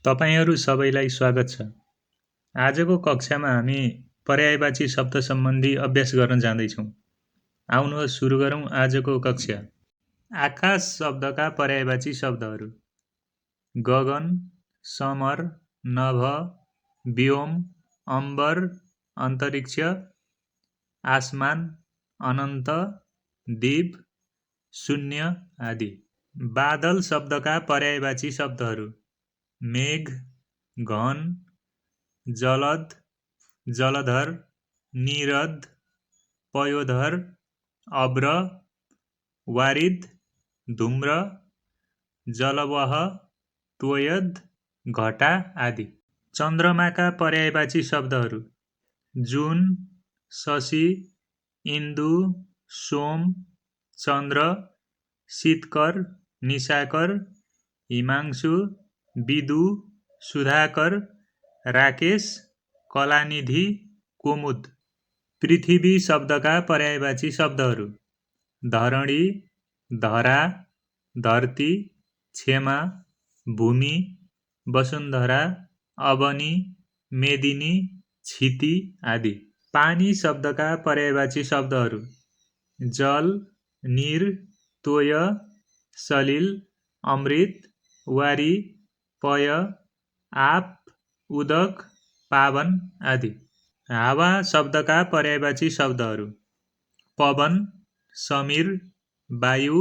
तपाईहरू सबैलाई स्वागत छ। आजको कक्षामा हामी पर्यायवाची शब्द सम्बन्धी अभ्यास गर्न जाँदैछौँ। आउनुहोस् सुरु गरौँ आजको कक्षा। आकाश शब्दका पर्यायवाची शब्दहरू: गगन, समर, नभ, व्योम, अम्बर, अन्तरिक्ष, आसमान, अनन्त, दीप, शून्य आदि। बादल शब्दका पर्यायवाची शब्दहरू: मेघ, घन, जलद, जलधर, निरद, पयोधर, अब्र, वारिद, धूम्र, जलवह, त्वयद, घटा आदि। चन्द्रमाका पर्यायवाची शब्दहरू: जुन, शशी, इन्दु, सोम, चन्द्र, शीतकर, निशाकर, हिमांशु, विदु, सुधाकर, राकेश, कलानिधि, कुमुद। पृथ्वी शब्दका पर्यायवाची शब्दहरू: धरणी, धरा, धरती, क्षमा, भूमि, वसुन्धरा, अवनी, मेदिनी, क्षिति आदि। पानी शब्दका पर्यायवाची शब्दहरू: जल, निर, तोय, सलिल, अमृत, वारी, पय, आप, उदक, पावन आदि। हावा शब्दका पर्यायवाची शब्दहरू: पवन, समीर, वायु,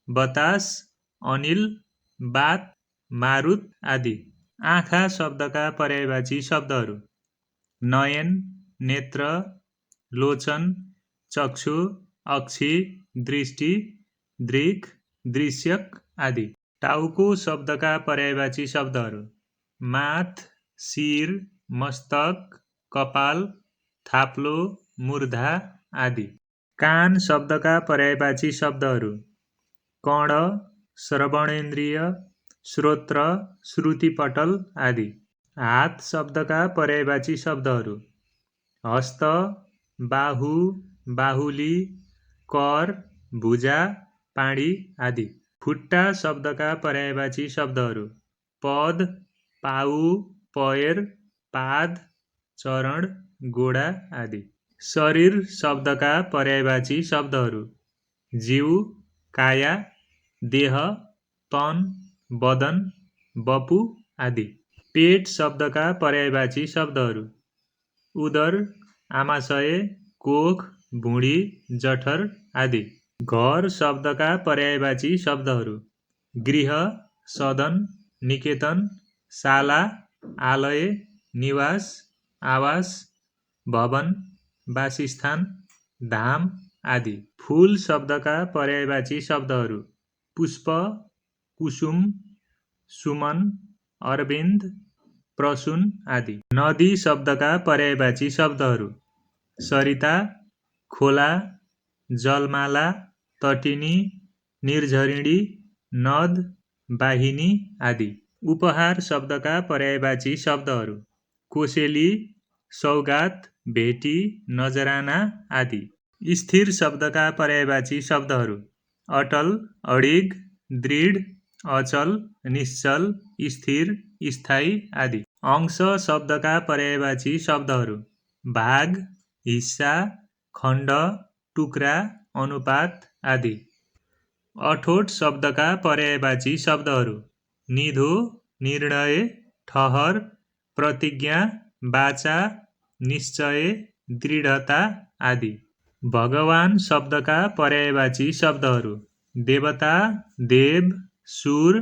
बतास, अनिल, बात, मारुत आदि। आँखा शब्दका पर्यायवाची शब्दहरू: नयन, नेत्र, लोचन, चक्षु, अक्षि, दृष्टि, दृक्, दृश्यक आदि। टाउको शब्दका पर्यायवाची शब्दहरू: माथ, शिर, मस्तक, कपाल, थाप्लो, मूर्धा आदि। कान शब्दका पर्यायवाची शब्दहरू: कर्ण, श्रवणेन्द्रिय, श्रोत्र, श्रुतिपटल आदि। हात शब्दका पर्यायवाची शब्दहरू: हस्त, बाहु, बाहुली, कर, भुजा, पाडी आदि। खुट्टा शब्दका पर्यायवाची शब्दहरू: पद, पाउ, पएर, पाद, चरण, गोडा आदि। शरीर शब्दका पर्यायवाची शब्दहरू: जीव, काया, देह, तन, बदन, वपु आदि। पेट शब्दका पर्यायवाची शब्दहरू: उदर, आमाशय, कोख, भुँडी, जठर आदि। घर शब्दका पर्यायवाची शब्दहरू: गृह, सदन, निकेतन, शाला, आलय, निवास, आवास, भवन, वासस्थान, धाम आदि। फूल शब्दका पर्यायवाची शब्दहरू: पुष्प, कुसुम, सुमन, अरविन्द, प्रसून आदि। नदी शब्दका पर्यायवाची शब्दहरू: सरिता, खोला, जलमाला, तटिनी, निर्झरिणी, नद, वाहिनी आदि। उपहार शब्दका पर्यायवाची शब्दहरू: कोसेली, सौगात, भेटी, नजराना आदि। स्थिर शब्दका पर्यायवाची शब्दहरू: अटल, अडिग, दृढ, अचल, निश्चल, स्थिर, स्थायी आदि। अंश शब्दका पर्यायवाची शब्दहरू: भाग, हिस्सा, खण्ड, टुक्रा, अनुपात आदि। अठोट शब्दका पर्यायवाची शब्दहरू: निधो, निर्णय, ठहर, प्रतिज्ञा, वाचा, निश्चय, दृढता आदि। भगवान शब्दका पर्यायवाची शब्दहरू: देवता, देव, सुर,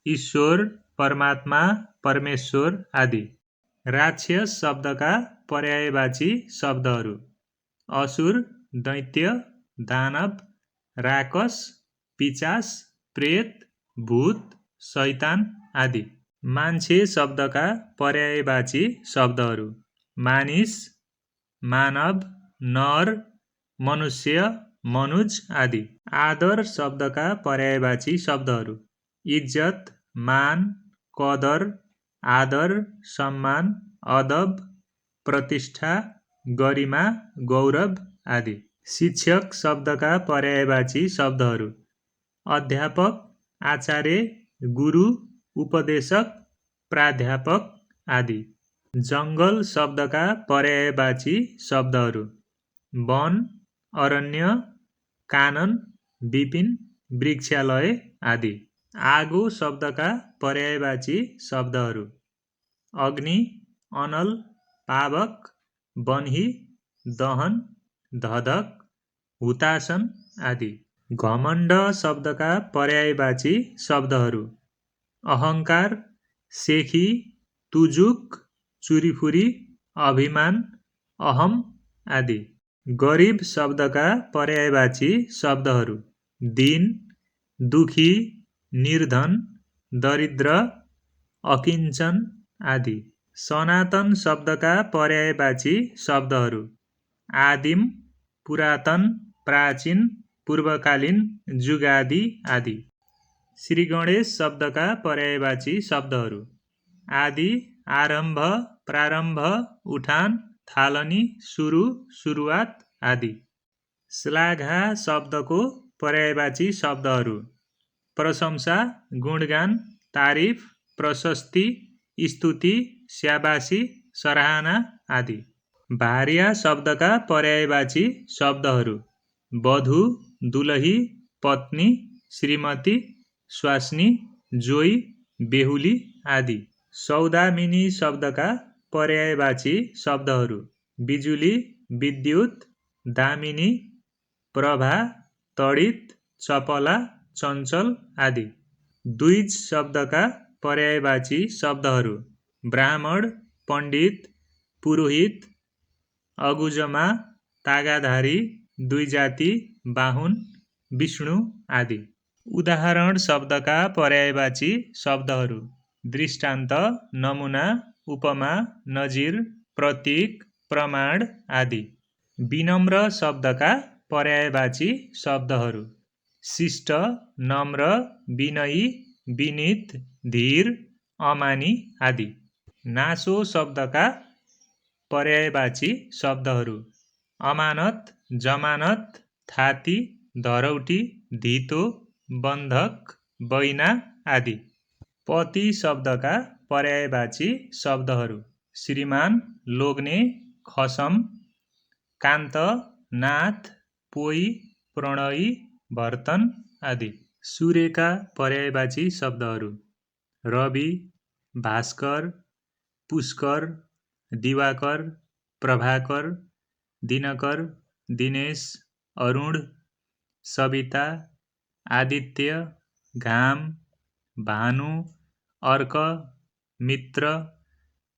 ईश्वर, परमात्मा, परमेश्वर आदि। राक्षस शब्दका पर्यायवाची शब्दहरू: असुर, दैत्य, दानव, राक्षस, पिशाच, प्रेत, भूत, शैतान आदि। मान्छे शब्दका पर्यायवाची शब्दहरू: मानिस, मानव, नर, मनुष्य, मनुज आदि। आदर शब्दका पर्यायवाची शब्दहरू: इज्जत, मान, कदर, आदर, सम्मान, अदब, प्रतिष्ठा, गरिमा, गौरव आदि। शिक्षक शब्दका पर्यायवाची शब्दहरू: अध्यापक, आचार्य, गुरु, उपदेशक, प्राध्यापक आदि। जङ्गल शब्दका पर्यायवाची शब्दहरू: वन, अरण्य, कानन, विपिन, वृक्षालय आदि। आगो शब्दका पर्यायवाची शब्दहरू: अग्नि, अनल, पावक, बन्ही, दहन, धधक, हुतासन आदि। घमण्ड शब्दका पर्यायवाची शब्दहरू: अहङ्कार, सेखी, तुजुक, चुरीफुरी, अभिमान, अहम आदि। गरिब शब्दका पर्यायवाची शब्दहरू: दीन, दुखी, निर्धन, दरिद्र, अकिञ्चन आदि। सनातन शब्दका पर्यायवाची शब्दहरू: आदिम, पुरातन, प्राचीन, पूर्वकालीन, जुगादी आदि। श्रीगणेश शब्दका पर्यायवाची शब्दहरू: आदि, आरम्भ, प्रारम्भ, उठान, थालनी, सुरु, सुरुवात आदि। श्लाघा शब्दको पर्यायवाची शब्दहरू: प्रशंसा, गुणगान, तारिफ, प्रशस्ति, स्तुति, स्याबासी, सराहना आदि। भार्या शब्दका पर्यायवाची शब्दहरू: वधू, दुलही, पत्नी, श्रीमती, स्वास्नी, जोई, बेहुली आदि। सौदामिनी शब्दका पर्यायवाची शब्दहरू: बिजुली, विद्युत, दामिनी, प्रभा, तडित, चपला, चञ्चल आदि। द्विज शब्दका पर्यायवाची शब्दहरू: ब्राह्मण, पण्डित, पुरोहित, अगुजमा, तागाधारी, द्विजाति, बाहुन, विष्णु आदि। उदाहरण शब्दका पर्यायवाची शब्दहरू: दृष्टान्त, नमुना, उपमा, नजिर, प्रतीक, प्रमाण आदि। विनम्र शब्दका पर्यायवाची शब्दहरू: शिष्ट, नम्र, विनयी, विनीत, धीर, अमानी आदि। नासो शब्दका पर्यायवाची शब्दहरू: अमानत, जमानत, थाती, धरौटी, धितो, बन्धक, बैना आदि। पति शब्दका पर्यायवाची शब्दहरू: श्रीमान, लोग्ने, खसम, कान्त, नाथ, पोइ, प्रणयी, भर्तन आदि। सूर्यका पर्यायवाची शब्दहरू: रवि, भास्कर, पुष्कर, दिवाकर, प्रभाकर, दिनकर, दिनेश, अरुण, सविता, आदित्य, घाम, भानु, अर्क, मित्र,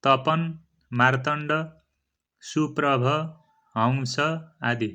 तपन, मार्तण्ड, सुप्रभ, हंस आदि।